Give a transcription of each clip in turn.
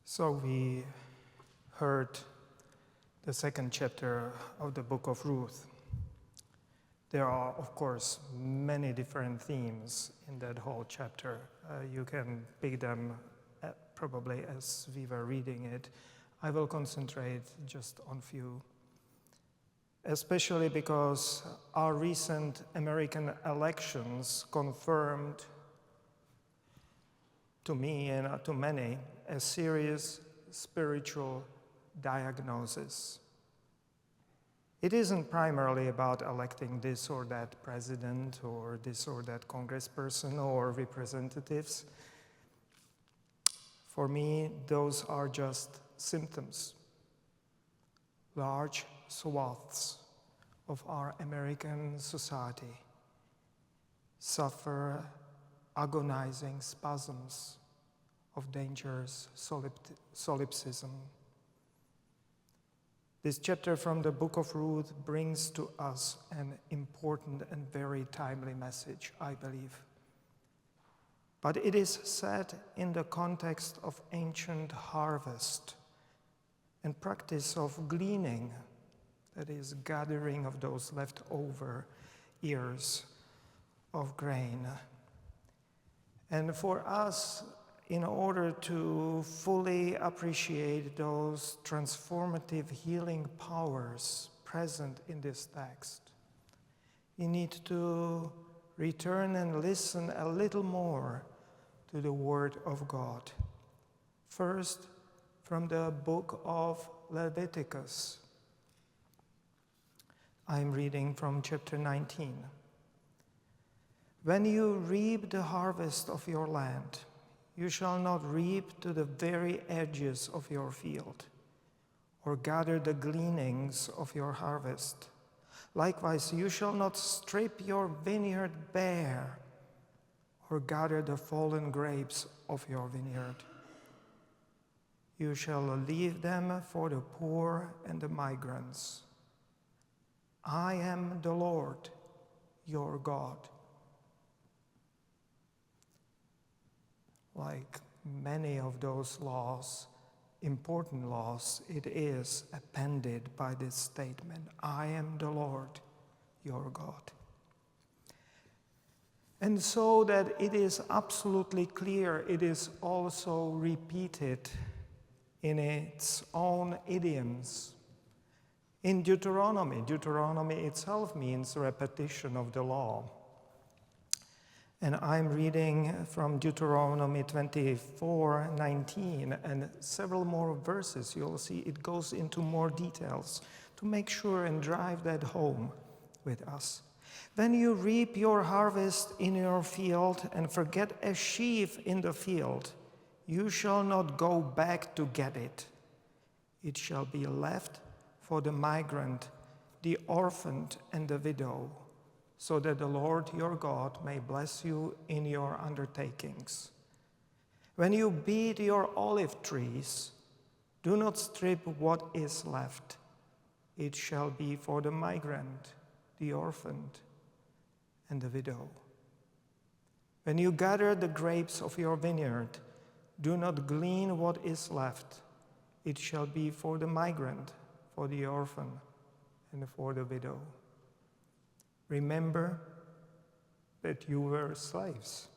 So we heard the second chapter of the Book of Ruth. There are, of course, many different themes in that whole chapter. You can pick them probably as we were reading it. I will concentrate just on few, especially because our recent American elections confirmed to me and to many a serious spiritual diagnosis. It isn't primarily about electing this or that president or this or that congressperson or representatives. For me, those are just symptoms. Large swaths of our American society suffer agonizing spasms of dangerous solipsism. This chapter from the Book of Ruth brings to us an important and very timely message, I believe. But it is said in the context of ancient harvest and practice of gleaning, that is, gathering of those leftover ears of grain. And for us, in order to fully appreciate those transformative healing powers present in this text, we need to return and listen a little more to the Word of God. First, from the book of Leviticus. I'm reading from chapter 19. When you reap the harvest of your land, you shall not reap to the very edges of your field, or gather the gleanings of your harvest. Likewise, you shall not strip your vineyard bare, or gather the fallen grapes of your vineyard. You shall leave them for the poor and the migrants. I am the Lord, your God. Like many of those laws, important laws, it is appended by this statement, I am the Lord, your God. And so that it is absolutely clear, it is also repeated in its own idioms. In Deuteronomy itself means repetition of the law. And I'm reading from Deuteronomy 24:19 and several more verses. You'll see it goes into more details to make sure and drive that home with us. When you reap your harvest in your field and forget a sheaf in the field, you shall not go back to get it. It shall be left for the migrant, the orphaned, and the widow, so that the Lord your God may bless you in your undertakings. When you beat your olive trees, do not strip what is left. It shall be for the migrant, the orphaned, and the widow. When you gather the grapes of your vineyard, do not glean what is left. It shall be for the migrant, for the orphan, and for the widow. Remember that you were slaves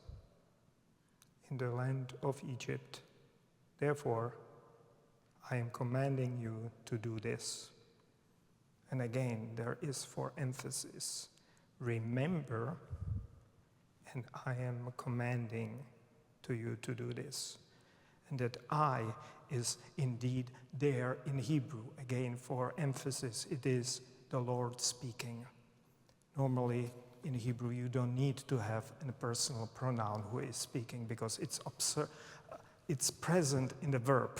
in the land of Egypt. Therefore, I am commanding you to do this. And again, there is for emphasis, remember, and I am commanding to you to do this. And that I is indeed there in Hebrew. Again, for emphasis, it is the Lord speaking. Normally, in Hebrew, you don't need to have a personal pronoun who is speaking because it's present in the verb,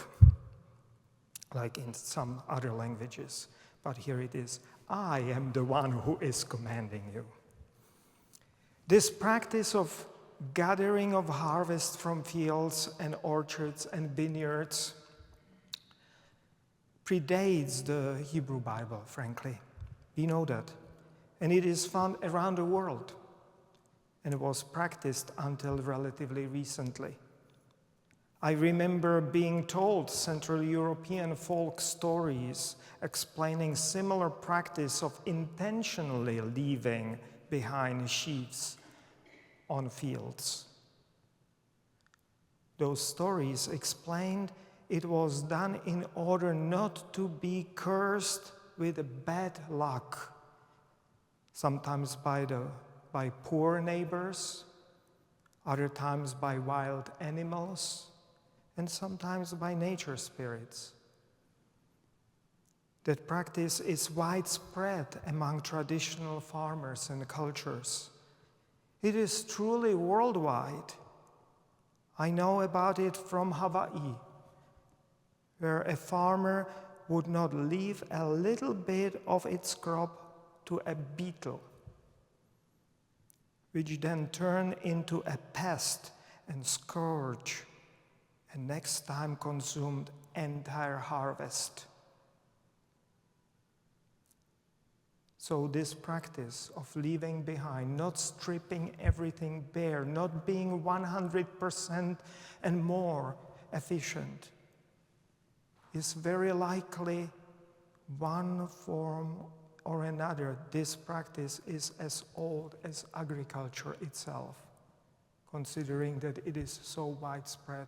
like in some other languages. But here it is, I am the one who is commanding you. This practice of gathering of harvest from fields and orchards and vineyards predates the Hebrew Bible, frankly. We know that. And it is found around the world. And it was practiced until relatively recently. I remember being told Central European folk stories explaining similar practice of intentionally leaving behind sheaves on fields. Those stories explained it was done in order not to be cursed with bad luck, sometimes by poor neighbors, other times by wild animals, and sometimes by nature spirits. That practice is widespread among traditional farmers and cultures. It is truly worldwide. I know about it from Hawaii, where a farmer would not leave a little bit of its crop to a beetle, which then turned into a pest and scourge, and next time consumed entire harvest. So this practice of leaving behind, not stripping everything bare, not being 100% and more efficient, is very likely one form or another. This practice is as old as agriculture itself, considering that it is so widespread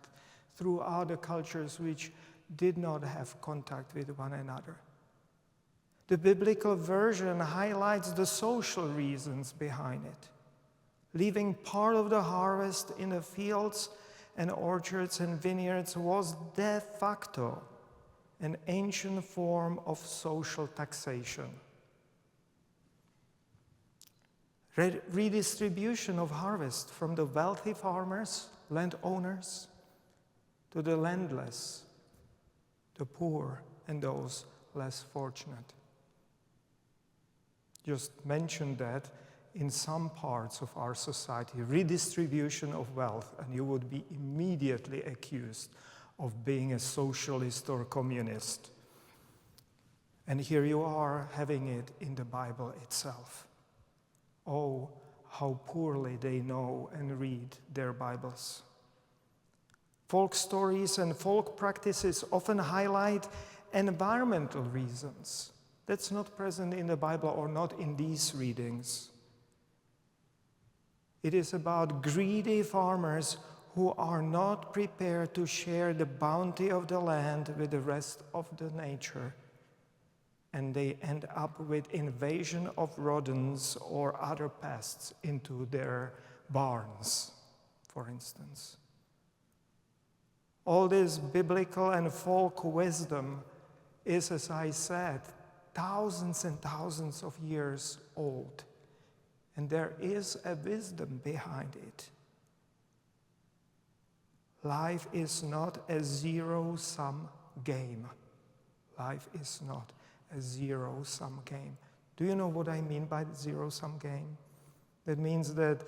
throughout the cultures which did not have contact with one another. The biblical version highlights the social reasons behind it. Leaving part of the harvest in the fields and orchards and vineyards was de facto an ancient form of social taxation. Redistribution of harvest from the wealthy farmers, landowners, to the landless, the poor, and those less fortunate. Just mention that in some parts of our society, redistribution of wealth, and you would be immediately accused of being a socialist or communist. And here you are having it in the Bible itself. Oh, how poorly they know and read their Bibles. Folk stories and folk practices often highlight environmental reasons. That's not present in the Bible or not in these readings. It is about greedy farmers who are not prepared to share the bounty of the land with the rest of the nature, and they end up with invasion of rodents or other pests into their barns, for instance. All this biblical and folk wisdom is, as I said, thousands and thousands of years old, and there is a wisdom behind it. Life is not a zero-sum game. Life is not a zero-sum game. Do you know what I mean by zero-sum game? That means that,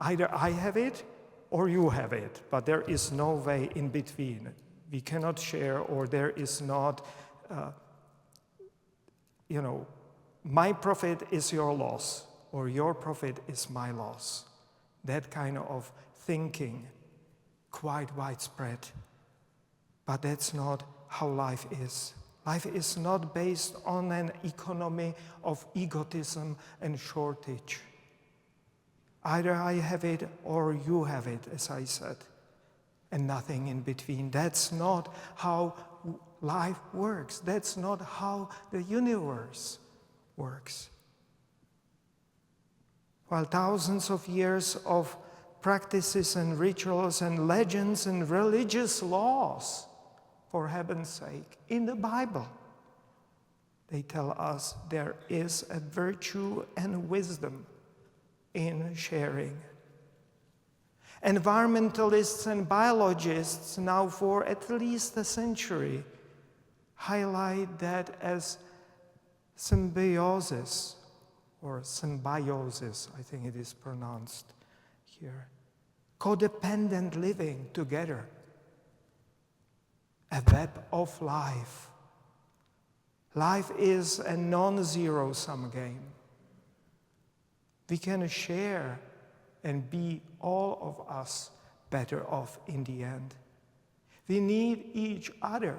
either I have it or you have it, but there is no way in between. We cannot share, or there is not, my profit is your loss, or your profit is my loss. That kind of thinking, quite widespread. But that's not how life is. Life is not based on an economy of egotism and shortage. Either I have it or you have it, as I said, and nothing in between. That's not how life works. That's not how the universe works. While thousands of years of practices and rituals and legends and religious laws, for heaven's sake, in the Bible, they tell us there is a virtue and wisdom in sharing. Environmentalists and biologists now for at least a century highlight that as symbiosis, or symbiosis, I think it is pronounced here. Codependent living together. A web of life. Life is a non-zero-sum game. We can share and be all of us better off in the end. We need each other.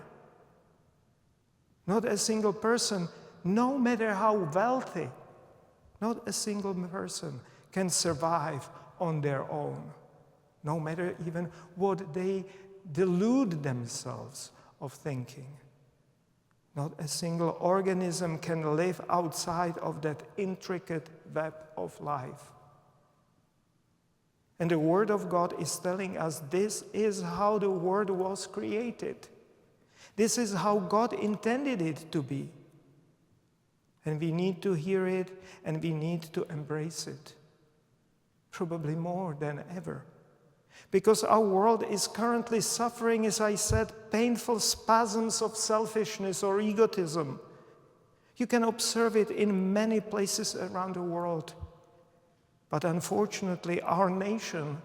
Not a single person, no matter how wealthy, not a single person can survive on their own, no matter even what they delude themselves of thinking. Not a single organism can live outside of that intricate web of life. And the Word of God is telling us this is how the world was created. This is how God intended it to be. And we need to hear it and we need to embrace it. Probably more than ever. Because our world is currently suffering, as I said, painful spasms of selfishness or egotism. You can observe it in many places around the world. But unfortunately, our nation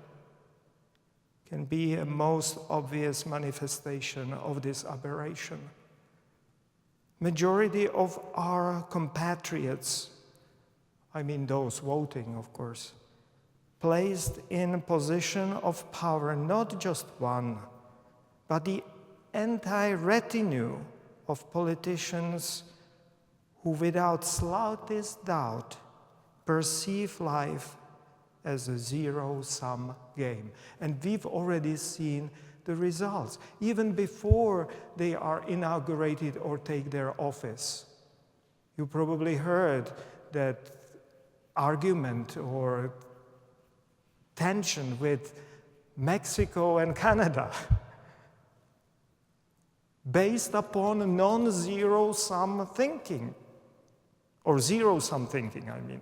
can be a most obvious manifestation of this aberration. Majority of our compatriots, I mean those voting, of course, placed in a position of power, not just one, but the entire retinue of politicians who, without slightest doubt, perceive life as a zero-sum game. And we've already seen the results, even before they are inaugurated or take their office. You probably heard that argument or tension with Mexico and Canada based upon non-zero-sum thinking, or zero-sum thinking, I mean.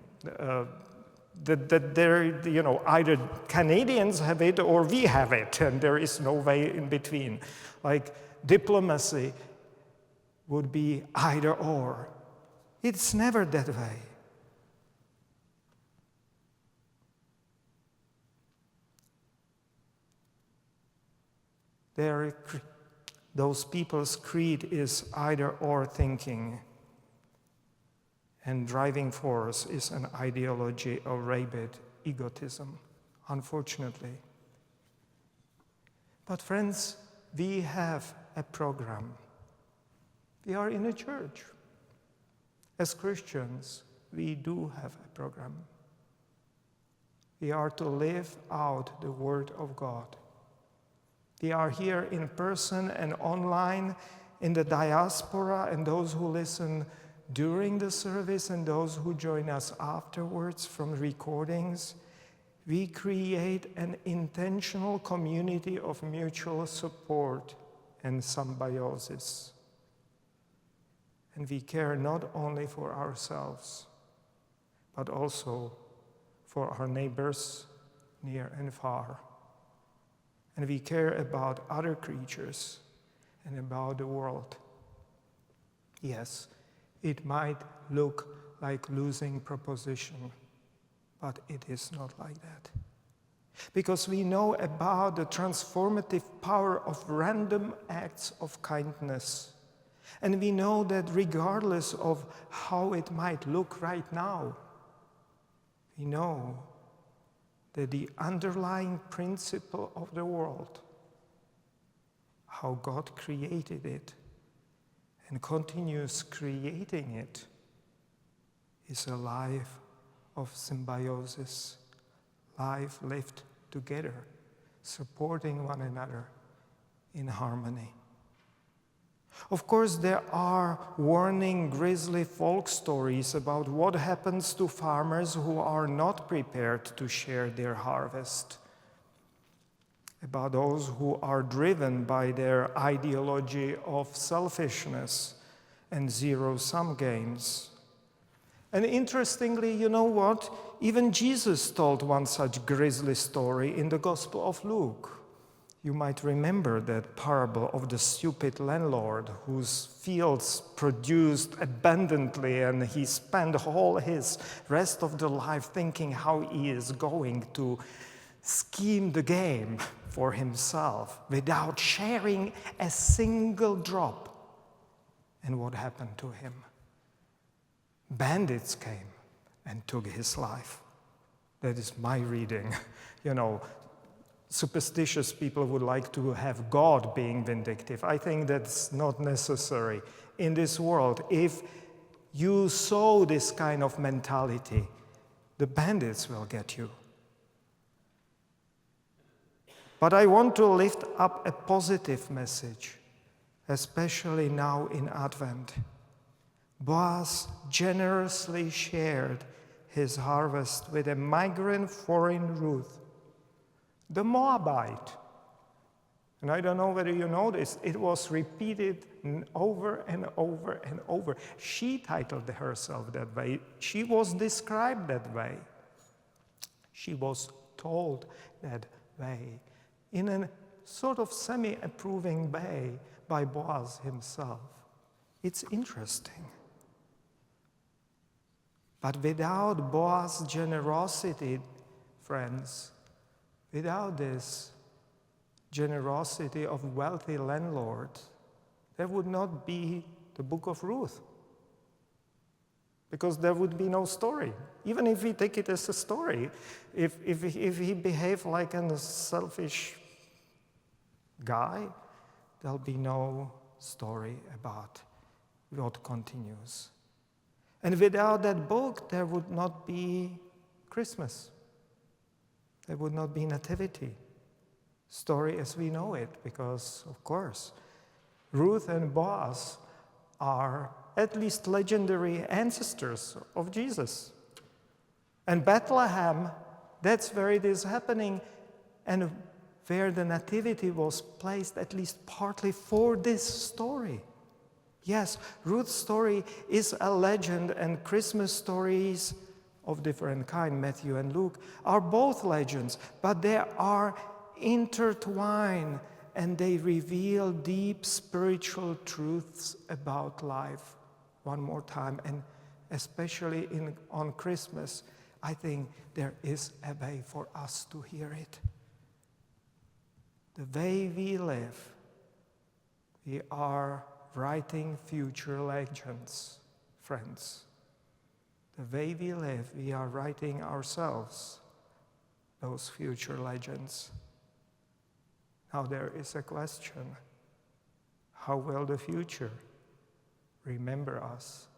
That there, either Canadians have it or we have it, and there is no way in between. Like diplomacy would be either or. It's never that way. Those people's creed is either or thinking. And driving force is an ideology of rabid egotism, unfortunately. But friends, we have a program. We are in a church. As Christians, we do have a program. We are to live out the Word of God. We are here in person and online, in the diaspora, and those who listen during the service and those who join us afterwards from recordings. We create an intentional community of mutual support and symbiosis. And we care not only for ourselves, but also for our neighbors near and far. And we care about other creatures and about the world. Yes, it might look like losing proposition, but it is not like that. Because we know about the transformative power of random acts of kindness. And we know that regardless of how it might look right now, we know that the underlying principle of the world, how God created it, and continues creating it, is a life of symbiosis, life lived together, supporting one another in harmony. Of course, there are warning, grisly folk stories about what happens to farmers who are not prepared to share their harvest, about those who are driven by their ideology of selfishness and zero-sum games. And interestingly, you know what? Even Jesus told one such grisly story in the Gospel of Luke. You might remember that parable of the stupid landlord whose fields produced abundantly, and he spent all his rest of the life thinking how he is going to scheme the game for himself without sharing a single drop. And what happened to him? Bandits came and took his life. That is my reading. superstitious people would like to have God being vindictive. I think that's not necessary in this world. If you sow this kind of mentality, the bandits will get you. But I want to lift up a positive message, especially now in Advent. Boaz generously shared his harvest with a migrant foreign Ruth, the Moabite. And I don't know whether you know this, it was repeated over and over and over. She titled herself that way. She was described that way. She was told that way in a sort of semi-approving way by Boaz himself. It's interesting. But without Boaz's generosity, friends, without this generosity of wealthy landlords, there would not be the Book of Ruth. Because there would be no story. Even if we take it as a story, if he behaved like a selfish guy, there'll be no story about what continues. And without that book, there would not be Christmas. There would not be nativity story as we know it, because, of course, Ruth and Boaz are at least legendary ancestors of Jesus. And Bethlehem, that's where it is happening, and where the nativity was placed at least partly for this story. Yes, Ruth's story is a legend, and Christmas stories of different kind, Matthew and Luke, are both legends, but they are intertwined and they reveal deep spiritual truths about life. One more time, and especially on Christmas, I think there is a way for us to hear it. The way we live, we are writing future legends, friends. The way we live, we are writing ourselves those future legends. Now there is a question: how will the future remember us?